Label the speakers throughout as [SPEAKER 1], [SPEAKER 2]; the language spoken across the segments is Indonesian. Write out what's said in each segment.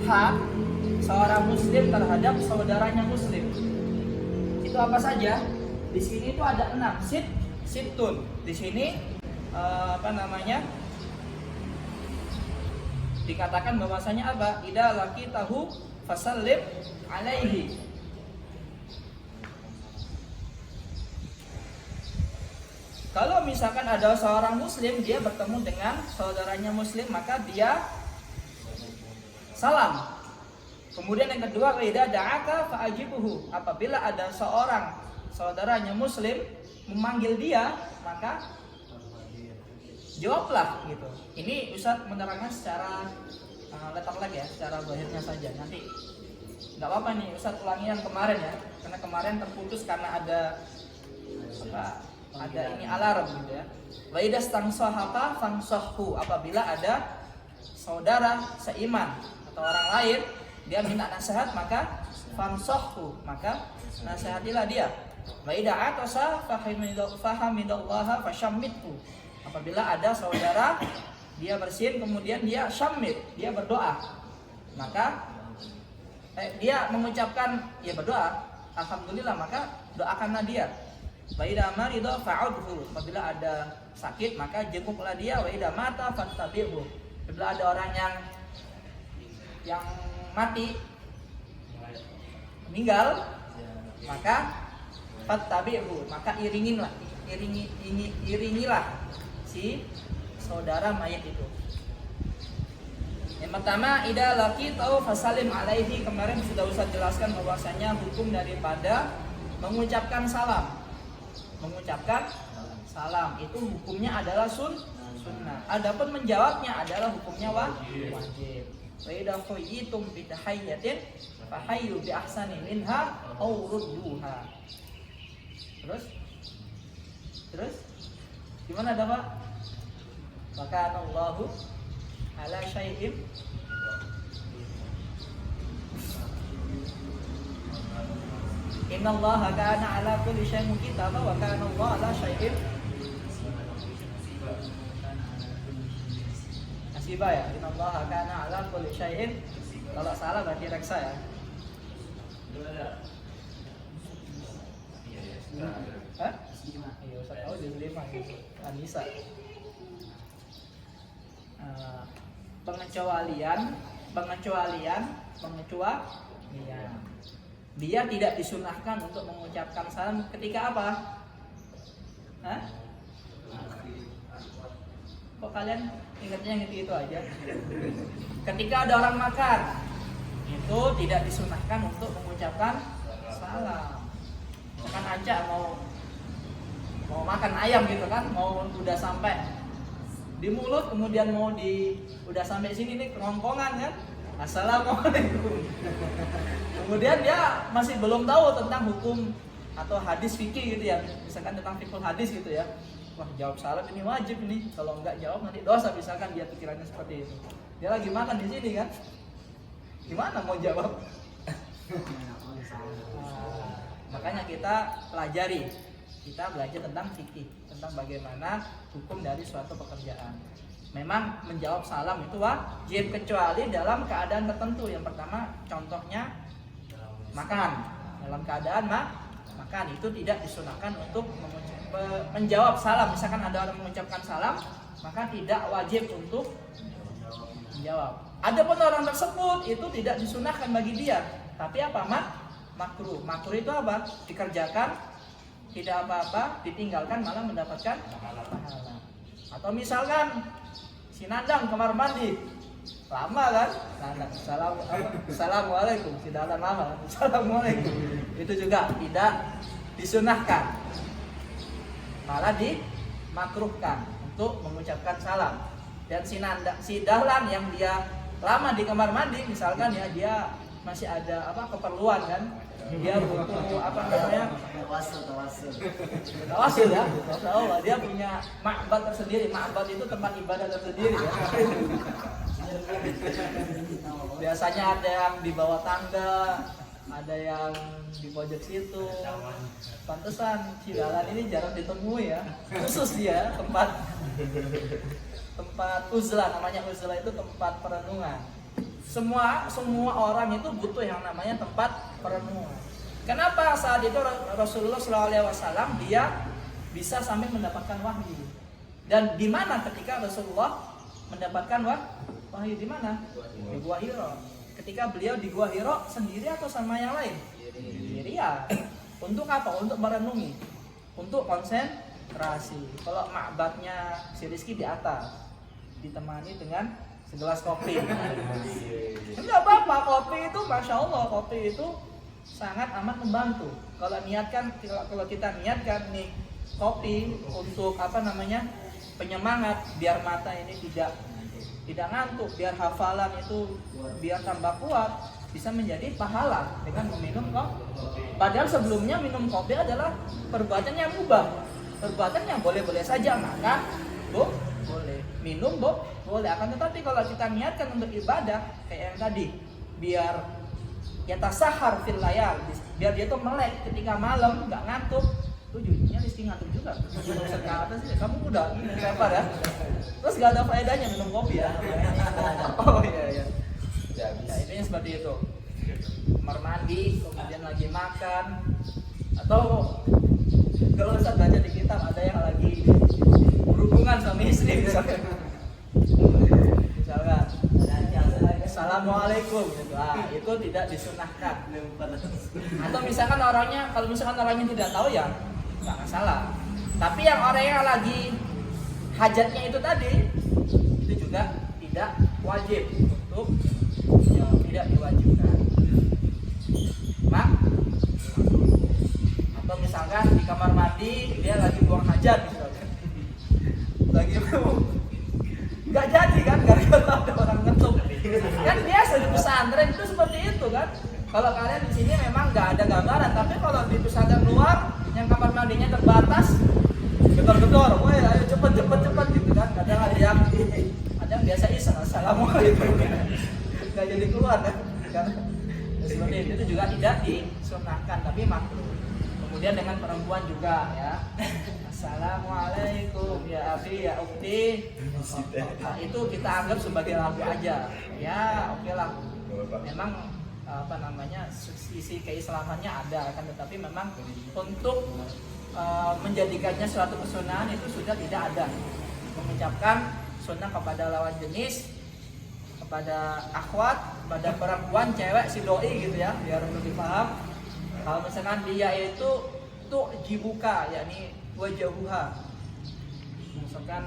[SPEAKER 1] hak seorang muslim terhadap saudaranya muslim. Itu apa saja? Di sini itu ada 6 situn. Di sini dikatakan bahwasanya apa? Idza laqitahu fasallim alaihi. Kalau misalkan ada seorang muslim, dia bertemu dengan saudaranya muslim, maka dia salam. Kemudian yang kedua, wa idza da'aka fa'ajibuhu. Apabila ada seorang saudaranya muslim memanggil dia, maka jawablah gitu. Ini Ustaz menerangkan secara letak ya, secara zahirnya saja. Nanti nggak apa-apa nih Ustaz ulangi yang kemarin ya, karena kemarin terputus karena ada ini alarm gitu ya. Wa idza stansahaka fansahhu. Apabila ada saudara seiman atau orang lain dia minta nasihat, maka fansahhu, maka nasihatilah dia. Wa idza atasa fahamidallaha fashammithu. Apabila ada saudara dia bersin kemudian dia syammit, dia berdoa, maka dia mengucapkan ya berdoa alhamdulillah, maka doakanlah dia. Wa idza marida fa'udhu. Apabila ada sakit maka jenguklah dia. Wa idza mata fattabi'hu. Apabila ada orang yang mati meninggal, maka fattabi'hu, maka iringilah si saudara mayat itu. Yang pertama, idza laqitahu fasallim alaihi. Kemarin sudah Ustaz jelaskan bahwasanya hukum daripada mengucapkan salam. Mengucapkan salam itu hukumnya adalah sunnah. Adapun menjawabnya adalah hukumnya wajib. Wa idza qayyitum bi tahiyyatin fahayyu bi ahsani minha aw rudduha. Terus gimana dah Pak? Maka Allahu ala syai'in innallaha kana ala kulli syai'in muqitaba wa kana Allahu ala syai'in hasiba ya. Innallaha kana ala kulli syai'in. Kalau salah berarti reksa ya. Hah? Iya, saya tahu di 5 gitu. Anissa. Pengecualian. Dia tidak disunahkan untuk mengucapkan salam ketika apa? Hah? Kok kalian ingatnya gitu aja? Ketika ada orang makan, itu tidak disunahkan untuk mengucapkan salam. Kan aja mau makan ayam gitu kan, mau udah sampai di mulut, kemudian udah sampai sini nih kerongkongan kan, assalamualaikum. Kemudian dia masih belum tahu tentang hukum atau hadis fikih gitu ya, misalkan tentang fikih hadis gitu ya. Wah, jawab salam ini wajib nih, kalau enggak jawab nanti dosa, misalkan dia pikirannya seperti itu. Dia lagi makan di sini kan, gimana mau jawab? Makanya kita belajar tentang fikih, tentang bagaimana hukum dari suatu pekerjaan. Memang menjawab salam itu wajib kecuali dalam keadaan tertentu. Yang pertama contohnya makan. Dalam keadaan makan itu tidak disunahkan untuk menjawab salam. Misalkan ada orang mengucapkan salam, maka tidak wajib untuk menjawab. Adapun orang tersebut itu tidak disunahkan bagi dia, tapi apa? Makruh. Makruh itu apa? Dikerjakan tidak apa-apa, ditinggalkan malah mendapatkan pahala. Atau misalkan si Nandang kamar mandi lama kan, assalamualaikum, si Dalan lama, assalamualaikum, itu juga tidak disunahkan, malah dimakruhkan untuk mengucapkan salam. Dan si Dahlan yang dia lama di kamar mandi, misalkan ya dia masih ada keperluan kan, dia butuh tawasul ya, dia punya ma'bad tersendiri. Ma'bad itu tempat ibadah tersendiri ya. Biasanya ada yang di bawah tangga, ada yang di pojok situ. Pantesan si Dalan ini jarang ditemui ya, khusus dia tempat uzlah, namanya uzlah itu tempat perenungan. Semua orang itu butuh yang namanya tempat perenungan. Kenapa saat itu Rasulullah SAW dia bisa sampai mendapatkan wahyu? Dan di mana ketika Rasulullah mendapatkan wahyu di mana? Di Gua Hiro. Ketika beliau di Gua Hiro sendiri atau sama yang lain? Sendirian. Untuk apa? Untuk merenungi, untuk konsentrasi. Kalau ma'badnya si Rizky di atas, ditemani dengan segelas kopi. Enggak apa-apa, kopi itu masya Allah, kopi itu sangat amat membantu. Kalau kita niatkan nih kopi untuk penyemangat, biar mata ini tidak ngantuk, biar hafalan itu biar tambah kuat, bisa menjadi pahala dengan meminum kopi. Padahal sebelumnya minum kopi adalah perbuatan yang mubah, perbuatan yang boleh-boleh saja, maka boleh minum boleh. Akan tetapi kalau kita niatkan untuk ibadah kayak yang tadi, biar yatasahar fil layal, biar dia tuh melek ketika malam nggak ngantuk. Tuh jujurnya Rizky ngantuk juga. Sekarang sih kamu udah lebar ya. Terus gak ada faedahnya minum kopi ya. Oh iya. Ya intinya seperti itu. Kamar mandi, kemudian lagi makan, atau kalau Ustaz baca di kitab ada yang lagi berhubungan suami istri misalkan. Assalamualaikum gitu. Itu tidak disunahkan. Atau misalkan kalau misalkan orangnya tidak tahu ya nggak masalah. Tapi yang orang yang lagi hajatnya itu tadi itu juga tidak wajib untuk tidak diwajibkan. Atau misalkan di kamar mandi dia lagi buang hajat misalkan. Lagi nggak jadi kan gara-gara ada orang ngetuk. Kan biasa di pesantren itu seperti itu kan. Kalau kalian di sini memang nggak ada gambaran, tapi kalau di pesantren luar yang kamar mandinya terbatas, gedor-gedor, woi ayo cepet gitu kan. Kadang ada yang biasa iseng, assalamualaikum, nggak jadi keluar kan. Seperti itu juga tidak disunahkan, tapi makruh. Kemudian dengan perempuan juga ya. Assalamualaikum ya Abi ya Ukti. Nah, itu kita anggap sebagai lagu aja. Ya oke lah. Memang sisi keislamannya ada kan, tetapi memang untuk menjadikannya suatu kesunahan itu sudah tidak ada. Mengucapkan sunnah kepada lawan jenis, kepada akhwat, kepada perempuan, cewek, si doi gitu ya, biar lebih paham. Kalau misalkan dia itu tuh dibuka, yakni wajahuha, misalkan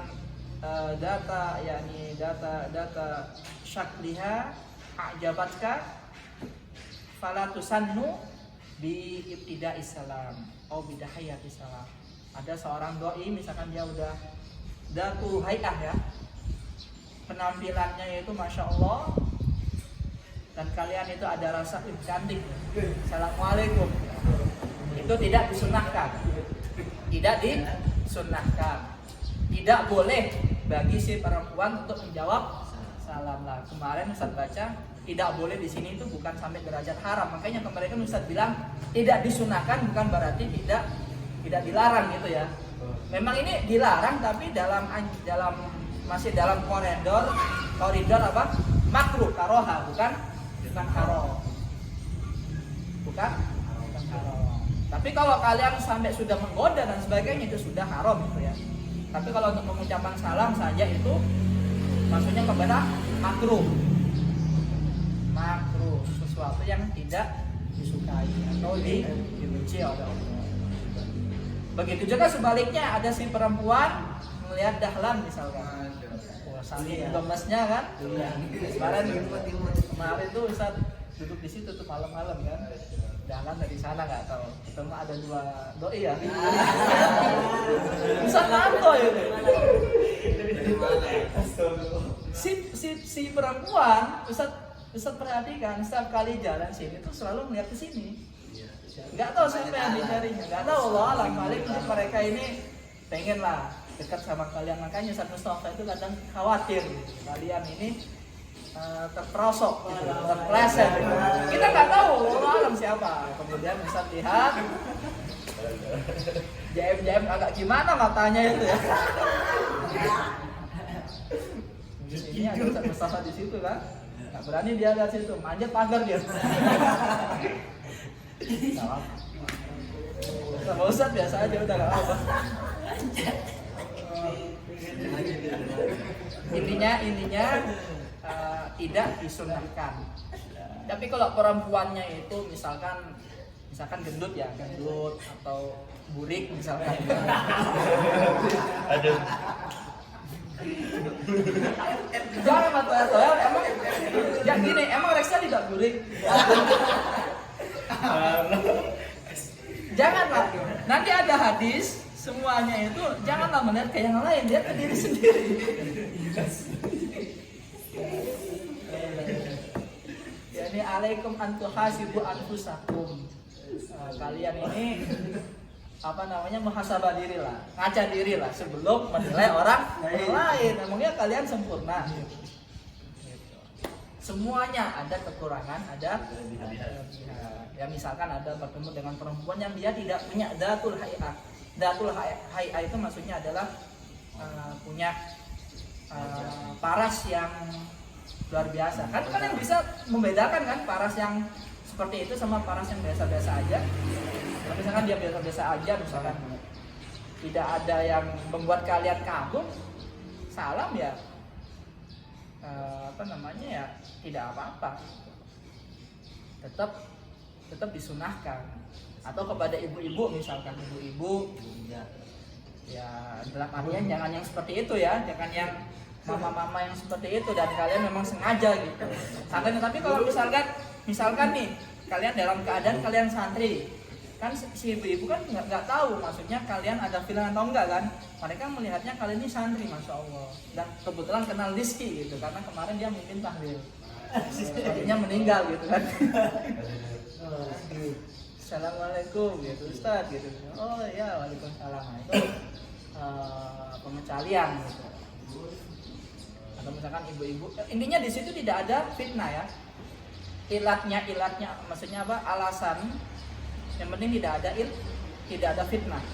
[SPEAKER 1] data syakliha ajabatka fala tusannu bi ibtida'is salam atau bidahayatis salam. Ada seorang doi misalkan dia udah datu hayah ya, penampilannya itu masya Allah, dan kalian itu ada rasa cantik, assalamualaikum, itu tidak disunahkan. Tidak disunahkan, tidak boleh bagi si perempuan untuk menjawab salam lah. Kemarin Ustaz baca tidak boleh di sini itu bukan sampai derajat haram. Makanya kemarin Ustaz bilang tidak disunahkan bukan berarti tidak dilarang gitu ya. Memang ini dilarang tapi masih dalam koridor apa? Makruh karoha, bukan haram. Bukan haram. Tapi kalau kalian sampai sudah menggoda dan sebagainya itu sudah haram gitu ya. Tapi kalau untuk mengucapkan salam saja itu maksudnya kepada makruh, sesuatu yang tidak disukai atau dibenci oleh Allah. Begitu juga sebaliknya, ada si perempuan melihat dahlan misalkan, saling gemesnya kan. Kemarin tuh Ustaz duduk di situ tuh malam-malam kan. Jalan dari sana nggak tahu ketemu ada dua doi ya. Bisa nato ya. Si perempuan, Ustaz perhatikan setiap kali jalan sini tuh selalu melihat ke sini. Nggak tahu siapa yang dicarinya, nggak tahu Allah alam, paling mereka ini pengen lah dekat sama kalian. Makanya Ustaz Mustafa itu kadang khawatir kalian ini terperosok, terpleset. Kita nggak tahu Allah alam siapa. Kemudian Ustaz lihat JM agak gimana matanya itu ya. Ini ada Ustaz Mustafa di situ kan. Nggak berani dia lihat situ, manjat pagar dia. Sama Ustadz biasa aja udah nggak apa. Intinya tidak disunahkan. Tapi kalau perempuannya itu misalkan gendut ya, gendut atau burik misalkan.
[SPEAKER 2] Aduh.
[SPEAKER 1] Jangan atau emang ya gini, emang Reksa tidak burik. Janganlah. Nanti ada hadis semuanya itu janganlah melihat ke yang lain, lihat ke diri sendiri. Yani alaikum an tuhasibu anfusakum. Kalian ini muhasabah diri lah, ngaca diri lah sebelum menilai orang lain. Emangnya kalian sempurna? Semuanya ada kekurangan, ada kelebihan. Ya misalkan ada bertemu dengan perempuan yang dia tidak punya datul hay'ah. Datul hay'ah itu maksudnya adalah punya paras yang luar biasa. Kan kalian bisa membedakan kan paras yang seperti itu sama paras yang biasa-biasa aja. Kalau misalkan dia biasa-biasa aja, misalkan tidak ada yang membuat kalian kagum, salam ya, ya tidak apa-apa. Tetap disunahkan. Atau kepada ibu-ibu misalkan, ibu-ibu ya dalam artian jangan yang seperti itu ya, jangan yang mama-mama yang seperti itu dan kalian memang sengaja gitu. Tapi kalau misalkan nih kalian dalam keadaan kalian santri, kan si ibu-ibu kan nggak tahu maksudnya kalian ada feeling atau enggak kan. Mereka melihatnya kalian ini santri, masya Allah, dan kebetulan kenal Rizky gitu karena kemarin dia mimpin tahlil, adiknya meninggal gitu kan. Assalamualaikum gitu Ustaz gitu. Oh iya, waalaikumsalam. Nah, itu pengecualian gitu. Atau misalkan ibu-ibu, intinya di situ tidak ada fitnah ya. Ilatnya maksudnya apa? Alasan yang penting tidak ada fitnah.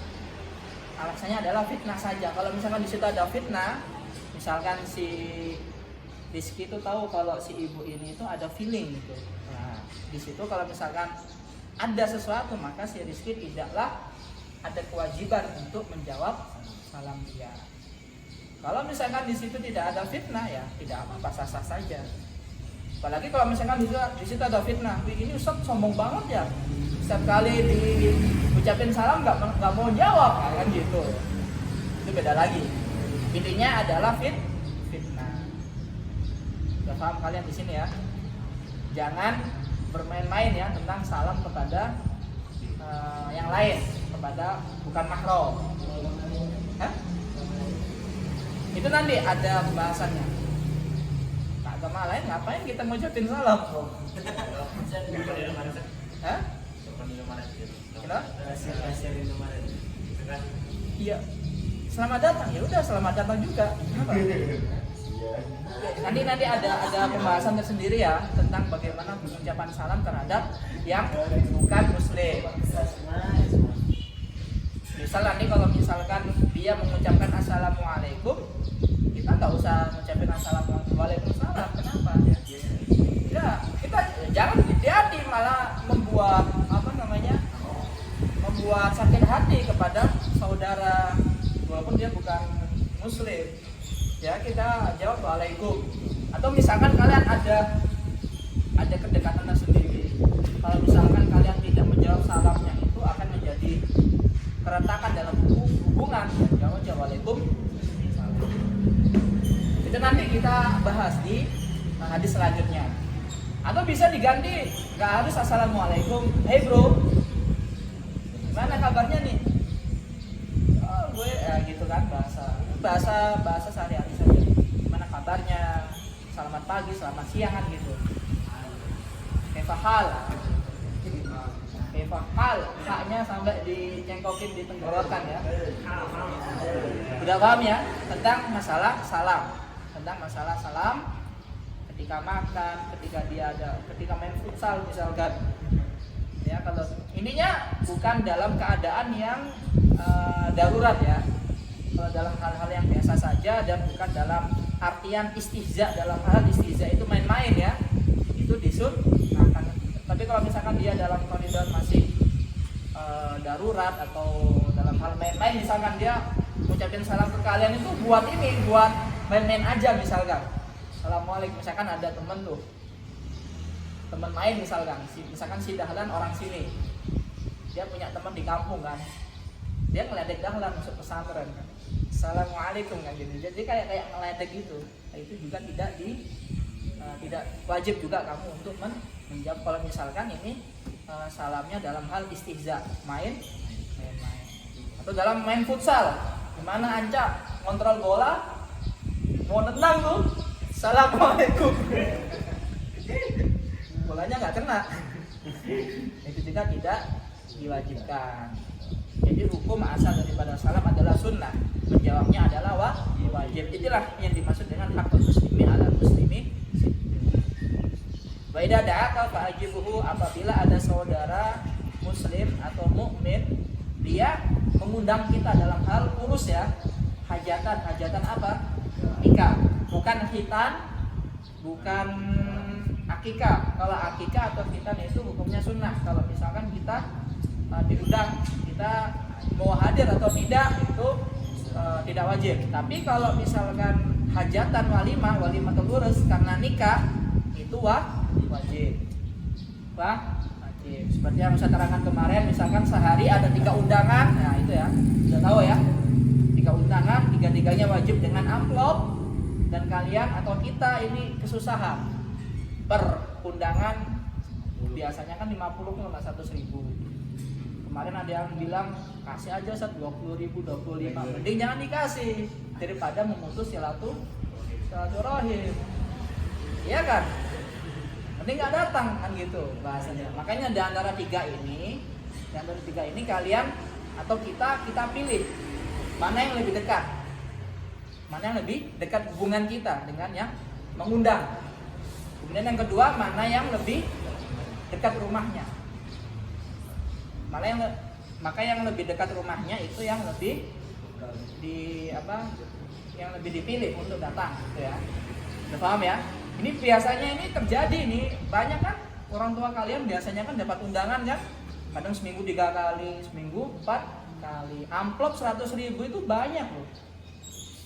[SPEAKER 1] Alasannya adalah fitnah saja. Kalau misalkan di situ ada fitnah, misalkan si Rizky itu tahu kalau si ibu ini itu ada feeling gitu. Nah, di situ kalau misalkan ada sesuatu maka si Rizky tidaklah ada kewajiban untuk menjawab salam dia. Kalau misalkan di situ tidak ada fitnah ya tidak apa-apa, sah-sah saja. Apalagi kalau misalkan di situ ada fitnah, ini Ustaz sombong banget ya. Setiap kali diucapin salam nggak mau jawab kan gitu. Itu beda lagi. Intinya adalah fitnah. Sudah paham kalian di sini ya? Jangan bermain-main ya tentang salam kepada yang lain, kepada bukan mahram. Hah? Itu nanti ada pembahasannya. Agama lain ngapain kita ngucapin salam? Hah? Kenapa? Iya. Selamat datang ya udah selamat datang juga. Kenapa? Nanti ada pembahasan tersendiri ya tentang bagaimana pengucapan salam terhadap yang bukan muslim. Misal nanti kalau misalkan dia mengucapkan assalamualaikum, kita nggak usah mengucapkan assalamualaikum. Kenapa? Ya kita jangan hati-hati malah membuat sakit hati kepada saudara walaupun dia bukan muslim. Ya kita jawab waalaikum. Atau misalkan kalian ada kedekatan tersendiri. Kalau misalkan kalian tidak menjawab salamnya itu akan menjadi keretakan dalam hubungan. Ya jawab waalaikum. Itu nanti kita bahas di hadis selanjutnya. Atau bisa diganti, nggak harus assalamualaikum. Hey bro, gimana kabarnya nih? Oh gue gitu kan bahasa sehari-hari saja. Gimana kabarnya? Selamat pagi, selamat siang kan gitu. Kefahal, haknya sampai dicengkokin di tenggorokan ya. Udah paham ya tentang masalah salam ketika makan, ketika main futsal misalkan. Ya kalau ininya bukan dalam keadaan yang darurat ya. Kalau dalam hal-hal yang biasa saja dan bukan dalam artian istihza. Dalam hal istihza itu main-main ya. itu disunahkan. Tapi kalau misalkan dia dalam koridor masih darurat atau dalam hal main-main, misalkan dia ucapin salam ke kalian itu buat main-main aja, misalkan assalamualaikum, misalkan ada teman main, misalkan si dahlan orang sini, dia punya teman di kampung kan, dia ngeledek dahlan masuk pesantren kan, assalamualaikum kan gitu, jadi kayak ngeledek gitu. Nah, itu juga tidak wajib juga kamu untuk menjawab kalau misalkan ini salamnya dalam hal istihza, main. Atau dalam main futsal, gimana Anca kontrol bola mau nendang tuh, assalamualaikum, bolanya nggak kena, itu juga tidak diwajibkan. Jadi hukum asal daripada salam adalah sunnah, menjawabnya adalah wajib. Itulah yang dimaksud dengan hakul muslimi ala muslimi. Wa idza da'aka fa'ajibuhu, apabila ada saudara muslim atau mukmin dia mengundang kita dalam hal urus ya, hajatan apa? Nikah, bukan khitan, bukan akikah. Kalau akikah atau khitan itu hukumnya sunnah. Kalau misalkan kita diundang, kita mau hadir atau tidak itu tidak wajib. Tapi kalau misalkan hajatan walimah terurus karena nikah itu wajib. Wajib. Seperti yang saya terangkan kemarin, misalkan sehari ada 3 undangan, nah itu ya, sudah tahu ya, 3 undangan, 3-tiganya wajib dengan amplop, dan kalian atau kita ini kesusahan per undangan biasanya kan 50 sama 100.000. Kemarin ada yang bilang kasih aja 20.000, 25, mending jangan dikasih daripada memutus silaturahim, iya kan? Mending nggak datang kan gitu bahasanya. Makanya di antara tiga ini kalian atau kita pilih mana yang lebih dekat, hubungan kita dengan yang mengundang. Kemudian yang kedua, mana yang lebih dekat rumahnya. Maka yang lebih dekat rumahnya itu yang lebih dipilih untuk datang, gitu ya. Udah paham ya? Ini biasanya ini terjadi nih, banyak kan orang tua kalian biasanya kan dapat undangan kan, kadang seminggu 3 kali, seminggu 4 kali. Amplop 100.000 itu banyak loh,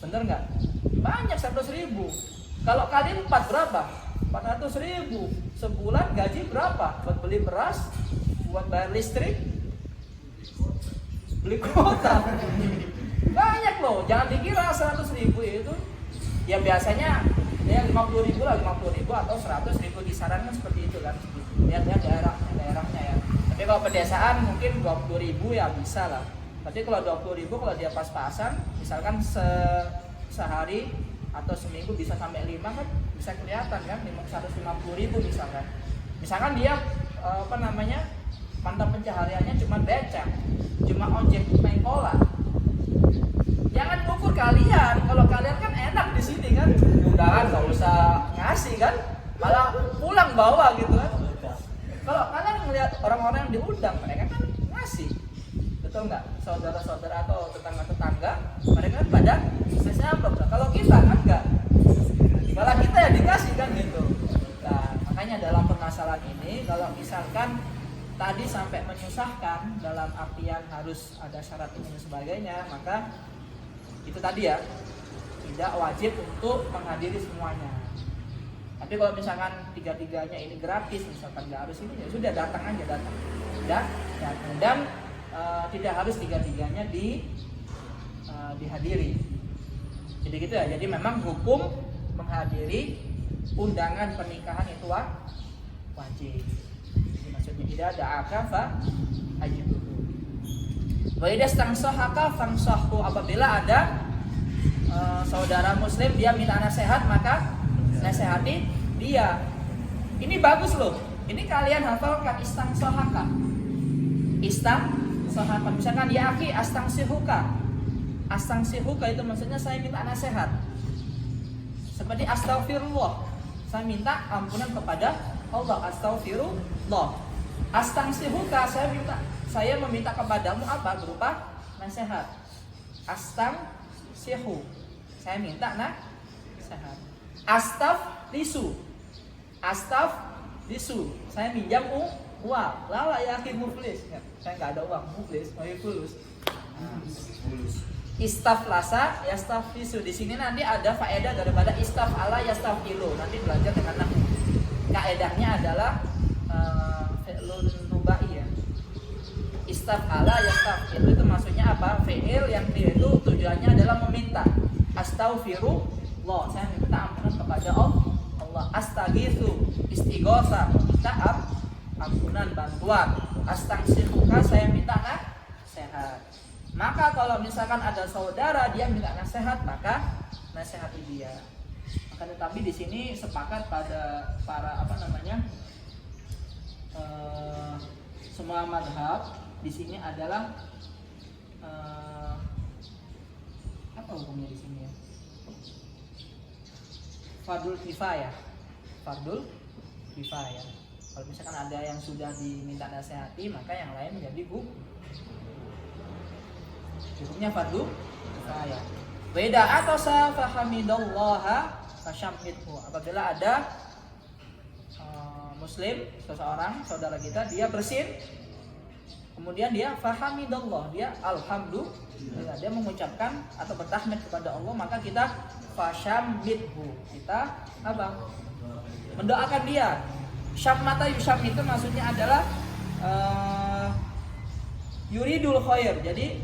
[SPEAKER 1] bener nggak? Banyak 100.000. Kalau kalian 4 berapa? 400.000. Sebulan gaji berapa? Buat beli beras, buat bayar listrik, beli kuota. Banyak loh, jangan dikira 100.000 itu ya biasanya ya 50.000 atau 100.000, disarankan seperti itu kan. Lihat daerahnya ya. Tapi kalau pedesaan mungkin 20.000 ya bisa lah. Tapi kalau 20.000 kalau dia pas-pasan, misalkan sehari atau seminggu bisa sampai 5 kan bisa kelihatan kan, 150.000 misalkan. Misalkan dia mata pencahariannya cuma becak, cuma ojek main cola. Jangan ukur kalian, kalau kalian kan enak di sini kan, undangan nggak usah ngasih kan, malah pulang bawa gitu kan. Kalau kalian melihat orang-orang yang diundang, mereka kan ngasih, betul nggak? Saudara-saudara atau tetangga-tetangga, mereka kan pada ngasih amplop. Kalau kita kan nggak, malah kita yang dikasih kan gitu. Nah, makanya dalam permasalahan ini, kalau misalkan tadi sampai menyusahkan dalam artian harus ada syarat ini dan sebagainya, maka itu tadi ya, tidak wajib untuk menghadiri semuanya. Tapi kalau misalkan 3-tiganya ini gratis, misalkan nggak harus ini, ya sudah datang aja. Dan tidak harus 3-tiganya dihadiri. Jadi gitu ya. Jadi memang hukum menghadiri undangan pernikahan itu wajib. Jadi maksudnya tidak ada akafa wajib. Wa idza stansahaka fansahhu, apabila ada saudara muslim dia minta nasihat, maka nasihati dia. Ini bagus loh. Ini kalian hafalkan istansahaka. Istansahaka. Misalkan ya akhi astangsihuka. Astangsihuka itu maksudnya saya minta nasihat. Seperti astaghfirullah. Saya minta ampunan kepada Allah, astaghfirullah. Astangsihuka, saya meminta kepadamu apa? Berupa nasihat. Astangsihu, saya minta nasihat. Astaflisu Muflisu, saya minjam uang. Lala ya akhi muflis. Saya nggak ada uang, muflis, mau fulus. Istaflasa yastaflisu. Di sini nanti ada faedah daripada istafala yastafilu. Nanti belajar dengan nahwu. Kaedahnya adalah fi'lun rubai ya. Istafala yastafilu itu maksudnya apa? Fi'il yang dia itu tujuannya adalah meminta. Astaghfirullah, saya minta ampunan kepada Allah. Astaghiitsu, istighosa, minta ampunan, bantuan. Astangsihuka, saya minta nasihat. Maka kalau misalkan ada saudara dia minta nasihat, maka nasihati dia. Maka tetapi di sini sepakat pada para semua madhab di sini adalah apa hukumnya di sini ya? Fardul kifayah. Fardul kifayah. Kalau misalkan ada yang sudah diminta nasihati, maka yang lain menjadi hukumnya fardul kifayah. Beda atau fahamidallaha fasyammithu. Apabila ada muslim, seseorang saudara kita, dia bersin, kemudian dia fahamidallah, dia alhamdulillah, dia mengucapkan atau bertahmid kepada Allah, maka kita fasyammithu, kita mendoakan dia. Syammata yusyam itu maksudnya adalah yuridul khair. Jadi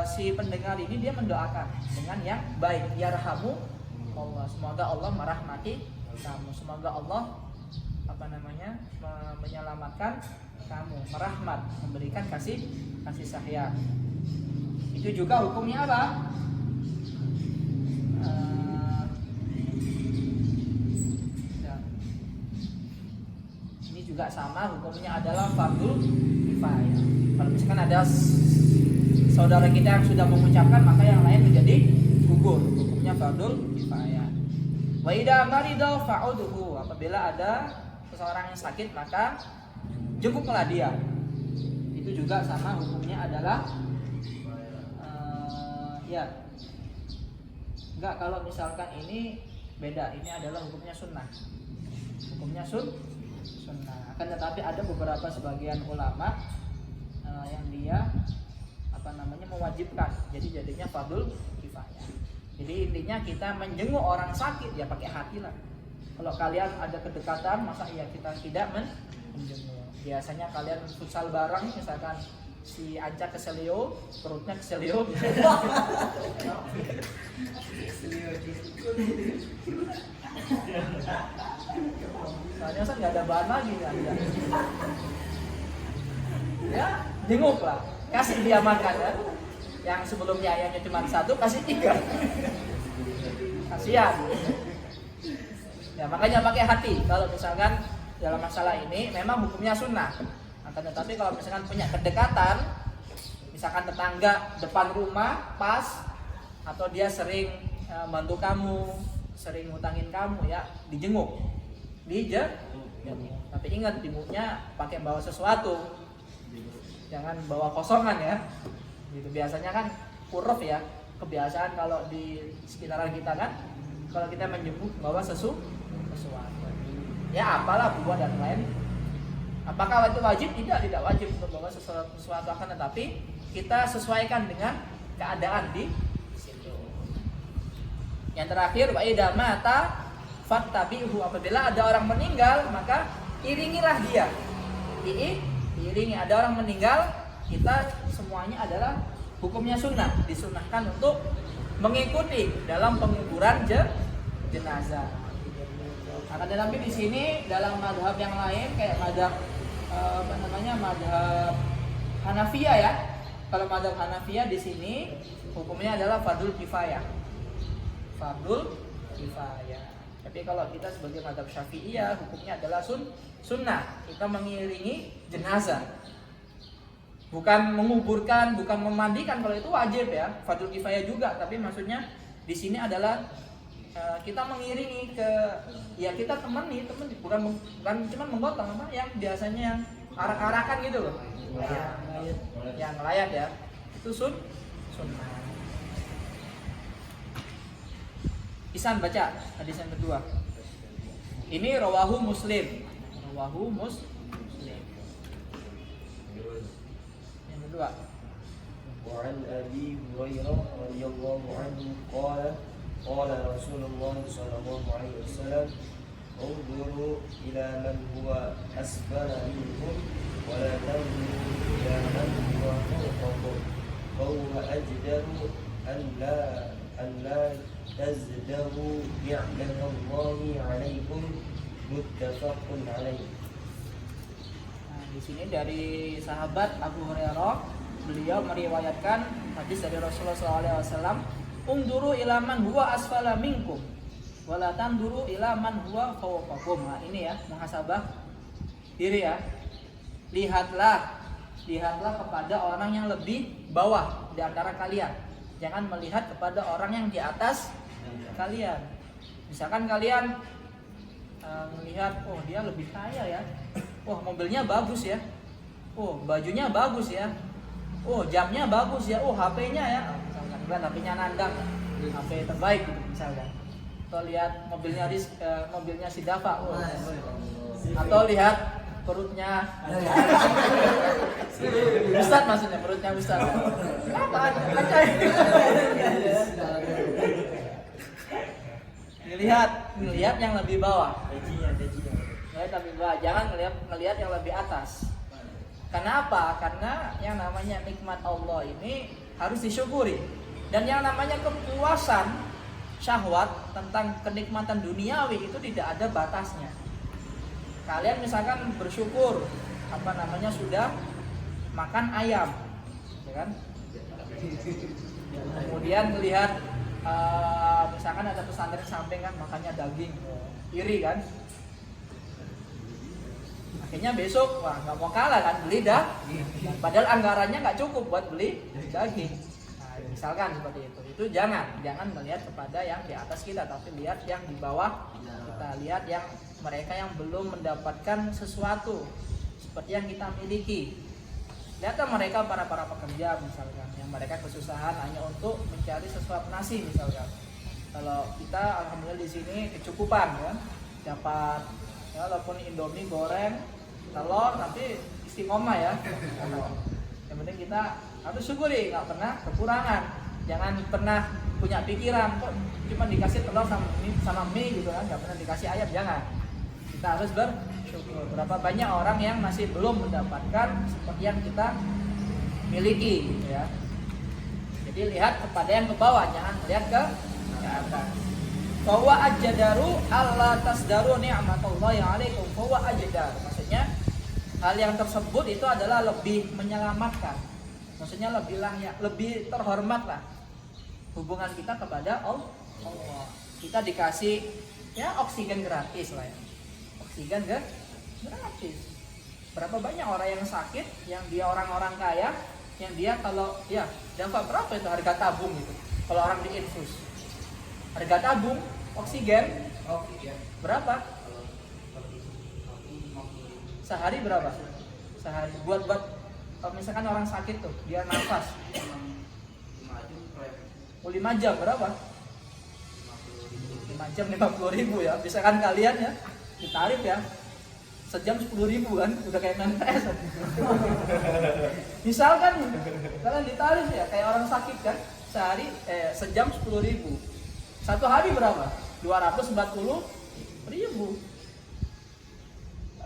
[SPEAKER 1] si pendengar ini dia mendoakan dengan yang baik. Yarhamu Allah, semoga Allah merahmati kamu, semoga Allah menyelamatkan kamu, merahmat, memberikan kasih sayang. Itu juga hukumnya apa? Ini juga sama, hukumnya adalah fardul kifayah. Kalau misalkan ada saudara kita yang sudah mengucapkan, maka yang lain menjadi gugur. Hukumnya fardul kifayah. Wa idza marida fa'udhu, apabila ada seseorang yang sakit maka jenguklah dia. Itu juga sama, hukumnya adalah enggak, kalau misalkan ini beda, ini adalah hukumnya sunnah. Hukumnya sunnah. Akan tetapi ada beberapa sebagian ulama yang dia mewajibkan. Jadi jadinya fardul kifayah. Jadi intinya kita menjenguk orang sakit ya pakai hati lah. Kalau kalian ada kedekatan, masa iya kita tidak menjenguk. Biasanya kalian futsal bareng, misalkan si Anca ke Selio, perutnya ke Selio. Soalnya kan nggak ada bahan lagi kan. Ya, jenguk lah. Kasih dia makan ya. Yang sebelumnya ayamnya cuma 1, kasih 3. Kasihan. Ya makanya pakai hati. Kalau misalkan dalam masalah ini memang hukumnya sunnah. Akan tetapi kalau misalkan punya kedekatan, misalkan tetangga depan rumah pas, atau dia sering bantu kamu, sering ngutangin kamu, ya dijenguk. Tapi ingat jenguknya pakai bawa sesuatu. Jangan bawa kosongan ya. Gitu biasanya kan kuruf ya. Kebiasaan kalau di sekitaran kita kan, kalau kita menjenguk bawa sesuatu. Ya apalah buah dan lain. Apakah itu wajib? Tidak wajib untuk bawa sesuatu, akan tetapi kita sesuaikan dengan keadaan di situ. Yang terakhir, wa idza mata fattabi'hu, apabila ada orang meninggal maka iringilah dia. Diiringi, ada orang meninggal, kita semuanya adalah hukumnya sunnah, disunnahkan untuk mengikuti dalam penguburan jenazah. Akan tetapi di sini dalam madhab yang lain kayak madhab madhab Hanafiyah ya. Kalau madhab Hanafiyah di sini hukumnya adalah fardul kifayah. Fardul kifayah. Tapi kalau kita sebagai madhab Syafi'iyah hukumnya adalah sunnah. Kita mengiringi jenazah. Bukan menguburkan, bukan memandikan, kalau itu wajib ya. Fardul kifayah juga, tapi maksudnya di sini adalah kita mengiringi ke, ya kita temani, bukan cuma menggotong, yang biasanya yang arak-arakan gitu loh, yang layak ya, itu sunnah. Isan baca hadis yang kedua. Ini rawahu Muslim. Rawahu Muslim. Yang kedua,
[SPEAKER 2] وعن أبي هريرة رضي الله عنه قال قال رسول الله صلى الله عليه وسلم انظروا إلى من هو أسفل منكم ولا تنظروا إلى من هو فوقكم فهو أجدر أن لا تزدروا نعمة الله عليكم متفق عليه.
[SPEAKER 1] nah, di sini dari sahabat Abu Hurairah, beliau meriwayatkan hadis dari Rasulullah SAW, unduru ila man huwa asfala minkum wala tanduru ila man huwa fawqakum. Nah, ini ya, muhasabah diri ya. Lihatlah kepada orang yang lebih bawah di antara kalian. Jangan melihat kepada orang yang di atas kalian. Misalkan kalian melihat, oh dia lebih kaya ya, oh mobilnya bagus ya, oh bajunya bagus ya, oh jamnya bagus ya, oh HP-nya ya, misalkan kan HP-nya nandang, HP terbaik gitu misalkan. Atau lihat mobilnya si Dava, oh. Atau lihat perutnya Ustaz, maksudnya perutnya Ustaz. Kenapa? Lihat yang lebih bawah. Lihat lebih bawah, jangan ngelihat yang lebih atas. Kenapa? Karena yang namanya nikmat Allah ini harus disyukuri. Dan yang namanya kepuasan syahwat tentang kenikmatan duniawi itu tidak ada batasnya. Kalian misalkan bersyukur sudah makan ayam, ya kan? Kemudian melihat misalkan ada pesantren samping kan makannya daging, iri kan? Akhirnya besok, wah nggak mau kalah kan, beli padahal anggarannya nggak cukup buat beli daging. Nah, misalkan seperti itu jangan melihat kepada yang di atas kita, tapi lihat yang di bawah kita, lihat yang mereka yang belum mendapatkan sesuatu seperti yang kita miliki. Lihatlah mereka para pekerja misalkan, yang mereka kesusahan hanya untuk mencari sesuatu nasi misalkan. Kalau kita alhamdulillah di sini kecukupan ya, dapat ya, walaupun Indomie goreng telur tapi istiqomah ya. Yang penting kita harus syukuri, nggak pernah kekurangan. Jangan pernah punya pikiran kok cuma dikasih telur sama mie gitu kan, nggak pernah dikasih ayam, jangan. Kita harus bersyukur. Berapa banyak orang yang masih belum mendapatkan seperti yang kita miliki gitu ya. Jadi lihat kepada yang ke bawah, jangan lihat ke atas. Fawa ajdaru alla tasdaru ni'matallahi 'alaikum. Fawa ajdar, maksudnya hal yang tersebut itu adalah lebih menyelamatkan. Maksudnya lebih layak, lebih terhormat lah hubungan kita kepada Allah. Kita dikasih ya oksigen gratis lah ya. Oksigen gratis. Berapa banyak orang yang sakit, yang dia orang-orang kaya, yang dia kalau ya dapat berapa itu harga tabung itu kalau orang diinfus, harga tabung oksigen berapa sehari, berapa sehari buat kalau misalkan orang sakit tuh dia nafas 5 jam berapa, 5 jam 50.000 ya, misalkan kalian ya ditarif ya sejam 10.000 kan, udah kayak MNS. Misalkan kalian ditarik ya kayak orang sakit kan, sejam 10.000, satu hari berapa? 240.000.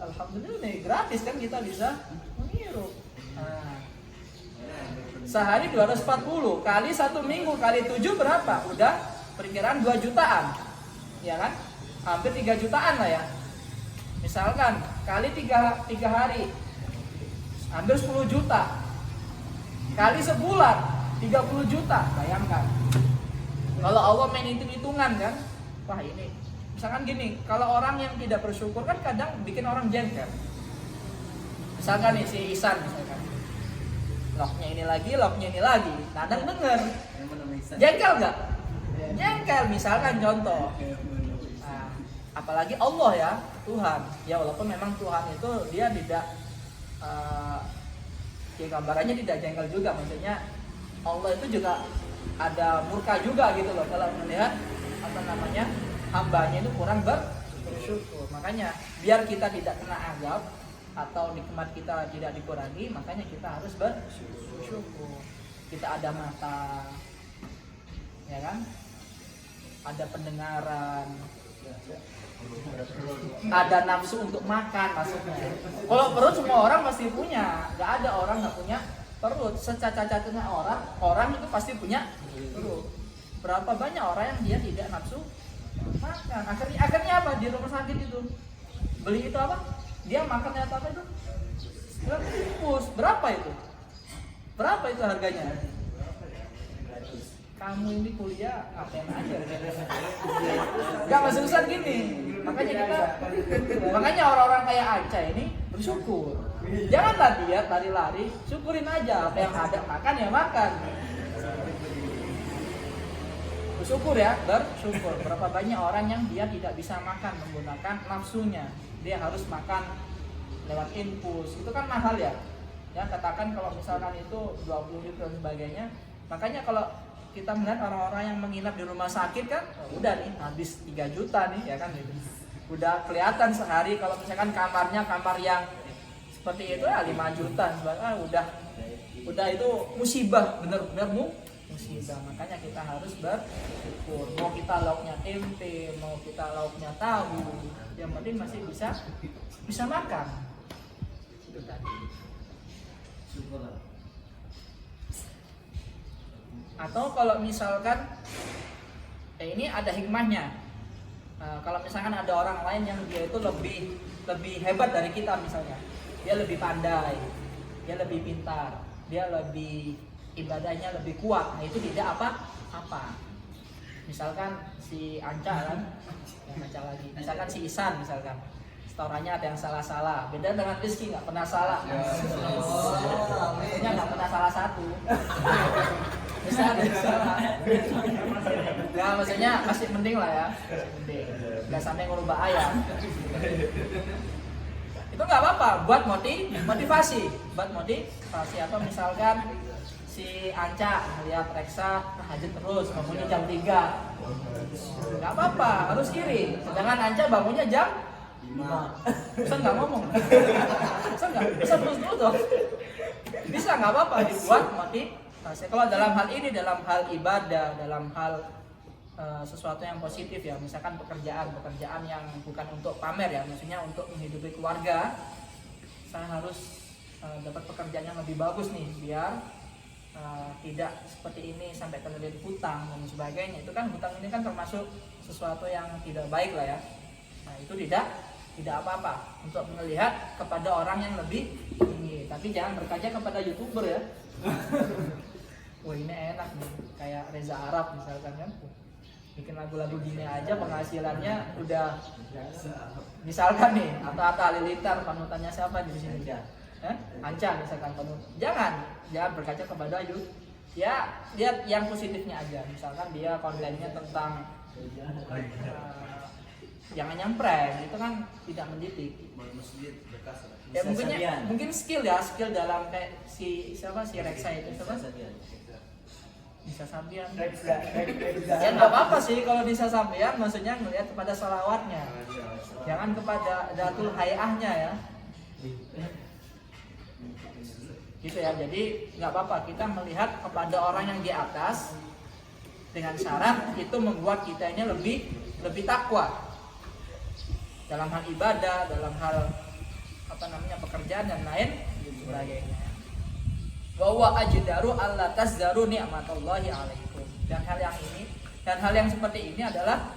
[SPEAKER 1] Alhamdulillah nih gratis kan, kita bisa menghirup. Nah, sehari 240 kali 1 minggu kali 7 berapa? Udah perkiraan 2 jutaan, ya kan? Hampir 3 jutaan lah ya. Misalkan kali 3 hari hampir 10 juta, kali sebulan 30 juta. Bayangkan kalau Allah main hitung-hitungan kan. Wah ini misalkan gini, kalau orang yang tidak bersyukur kan kadang bikin orang jengkel. Misalkan nih si Isan misalkan, locknya ini lagi, kadang denger jengkel nggak? Jengkel misalkan contoh. Nah, apalagi Allah ya, Tuhan ya, walaupun memang Tuhan itu dia tidak ya gambarannya tidak jengkel juga, maksudnya Allah itu juga ada murka juga gitu loh kalau melihat hambanya itu kurang bersyukur. Makanya biar kita tidak kena azab atau nikmat kita tidak dikurangi, makanya kita harus bersyukur. Kita ada mata, ya kan? Ada pendengaran, ada nafsu untuk makan maksudnya. Kalau perut semua orang pasti punya, nggak ada orang nggak punya perut. Secacat-cacatnya orang itu pasti punya perut. Berapa banyak orang yang dia tidak nafsu makan, akhirnya apa di rumah sakit itu beli itu apa, dia makan ternyata apa itu infus. Berapa itu harganya? Kamu ini kuliah ngapain aja? Gak maksud gini. Makanya orang-orang kayak Aca ini bersyukur. Janganlah dia lari-lari, syukurin aja apa yang ada, makan ya makan. Bersyukur ya, bersyukur. Berapa banyak orang yang dia tidak bisa makan menggunakan nafsunya, dia harus makan lewat infus. Itu kan mahal ya. Ya katakan kalau misalkan itu 20 ribu dan sebagainya. Makanya kalau kita melihat orang-orang yang menginap di rumah sakit kan, udah nih habis 3 juta nih ya kan gitu. Udah kelihatan sehari kalau misalkan kamarnya kamar yang seperti itu ya 5 juta. Udah itu musibah, benar-benar musibah. Makanya kita harus bersyukur. Mau kita lauknya tempe, mau kita lauknya tahu, yang penting masih bisa makan. Itu tadi. Atau kalau misalkan ini ada hikmahnya. Kalau misalkan ada orang lain yang dia itu lebih hebat dari kita misalnya, dia lebih pandai, dia lebih pintar, dia lebih ibadahnya lebih kuat, nah itu tidak apa-apa. Misalkan si Anca kan, misalkan si Isan misalkan, setorannya ada yang salah-salah, beda dengan Rizky nggak pernah salah, maksudnya nggak pernah salah satu, bisa ada yang salah, ya maksudnya masih mending lah ya, nggak sampai ngubah ayam. Itu nggak apa-apa, buat motivasi atau misalkan si Anca melihat Reksa hajat terus, bangunnya jam 3. Nggak apa-apa, harus iri. Sedangkan Anca bangunnya jam 5. Bisa nggak ngomong? Bisa terus dong. Bisa nggak apa-apa, dibuat motivasi. Kalau dalam hal ini, dalam hal ibadah, dalam hal sesuatu yang positif ya, misalkan pekerjaan yang bukan untuk pamer ya, maksudnya untuk menghidupi keluarga, saya harus dapat pekerjaan yang lebih bagus nih, biar tidak seperti ini sampai terlilit hutang dan sebagainya. Itu kan hutang ini kan termasuk sesuatu yang tidak baik lah ya. Nah itu tidak apa-apa untuk melihat kepada orang yang lebih tinggi, tapi jangan berkaca kepada YouTuber ya. Wah ini enak nih, kayak Reza Arab misalkan kan, bikin lagu-lagu gini aja penghasilannya udah, misalkan nih Atta Halilintar, panutannya siapa di sini? Anca misalkan jangan berkaca kepada ya lihat yang positifnya aja. Misalkan dia kontennya tentang jangan nyampreng, itu kan tidak mendidik. Ya mungkin skill dalam kayak si Reksa itu siapa? Nisa Sabian. Ya nggak apa-apa sih kalau Nisa Sabian, maksudnya melihat kepada salawatnya, jangan kepada datul hayahnya ya. Gitu ya, jadi nggak apa-apa kita melihat kepada orang yang di atas dengan syarat itu membuat kita ini lebih takwa dalam hal ibadah, dalam hal pekerjaan dan lain sebagainya. Wa wa ajdaru alla tazdaru ni'matallahi 'alaikum. Dan hal yang seperti ini adalah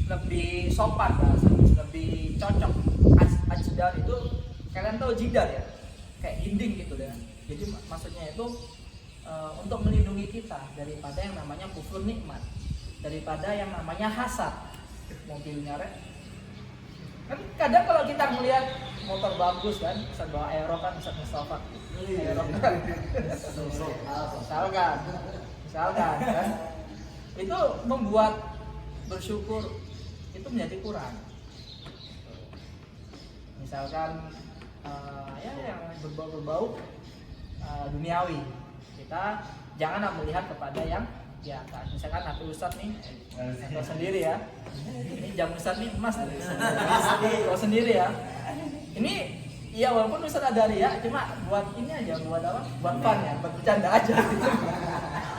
[SPEAKER 1] lebih sopan, lebih cocok. Ajdar itu kalian tahu jidar ya? Kayak dinding gitu ya. Jadi maksudnya itu untuk melindungi kita daripada yang namanya kufur nikmat, daripada yang namanya hasad. Mobilnya kan kadang kalau kita melihat motor bagus kan, bisa bawa Aero kan, bisa Mustafa Aero kan. misalkan kan, itu membuat bersyukur itu menjadi kurang. Misalkan yang berbau-berbau duniawi, kita jangan melihat kepada yang Ya kan, misalkan HP Ustadz nih, atau sendiri ya. Ini jam Ustadz nih emas nih. Kalau sendiri ya. Ini iya walaupun Ustadz ada ria, cuma buat ini aja, buat apa? Buat fun ya, buat bercanda aja.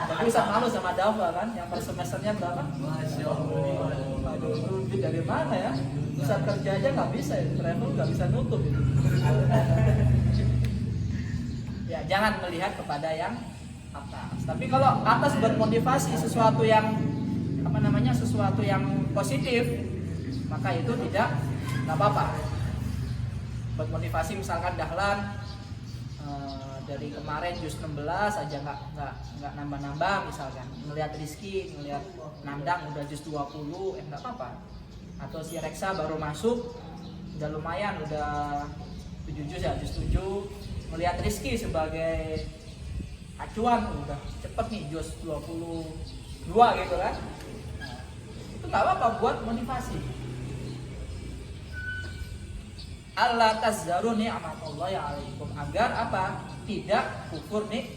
[SPEAKER 1] Tapi Ustadz malu sama Dafa kan, yang per semesternya berapa? Masya Allah. Aduh, duit dari mana ya? Ustadz kerja aja nggak bisa, ya. Travel nggak bisa nutup. Ya jangan melihat kepada yang atas. Tapi kalau atas bermotivasi sesuatu yang apa namanya, sesuatu yang positif, maka itu tidak apa-apa. Bermotivasi misalkan Dahlan dari kemarin jus 16 aja nggak nambah-nambah misalkan, ngelihat Rizky, ngelihat Nandang udah jus 20, nggak apa-apa. Atau si Reksa baru masuk udah lumayan, udah 7 jus ya, jus 7, melihat Rizky sebagai acuan udah cepet nih jus 22 gitu kan. Nah, itu nggak apa-apa buat motivasi. Allah tazzaru ni'matallahi 'alaikum, agar apa? Tidak kufur nih,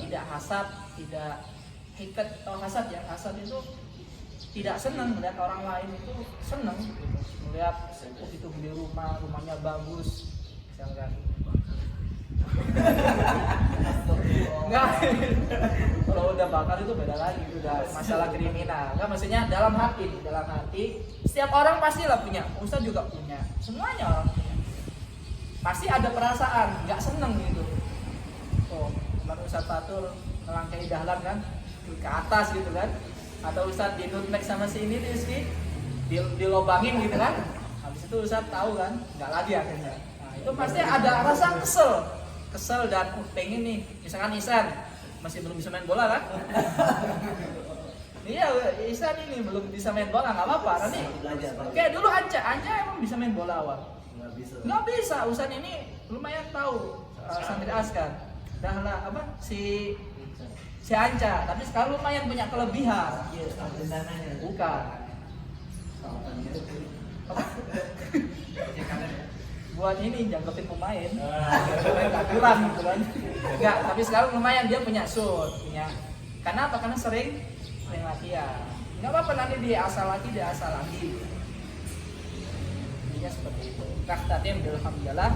[SPEAKER 1] tidak hasad, tidak hikat atau hasad ya. Hasad itu tidak senang melihat orang lain itu senang gitu. Melihat itu beli rumah, rumahnya bagus misalkan. Enggak. Kalau udah bakar itu beda lagi, itu udah masalah kriminal. Enggak, maksudnya dalam hati setiap orang pastilah punya. Ustaz juga punya. Semuanya orang punya. Pasti ada perasaan enggak seneng gitu. Oh, kemarin Ustaz Fatul melangkahi Dahlan kan ke atas gitu kan. Atau Ustaz di nutmek sama si ini Rizky dilobangin gitu kan. Habis itu Ustaz tahu kan, enggak lagi akhirnya. Nah, itu pasti ada rasa kesel dan pengen nih, misalkan Ihsan masih belum bisa main bola kan? Iya, Ihsan ini belum bisa main bola, nggak apa-apa. Nanti kayak dulu Anca emang bisa main bola awal. Nggak bisa. Ihsan ini lumayan tahu santri askar. Dah lah apa si Anca, tapi sekarang lumayan punya kelebihan. Bukan. Apa? Buat ini jangkepin pemain, nggak kurang gitu kan. Enggak, tapi sekarang lumayan dia punya shoot, punya. Karena apa? Karena sering latihan. Nggak apa-apa, nanti dia asal lagi. Jadinya seperti itu. Kahtatim bilhamdulillah.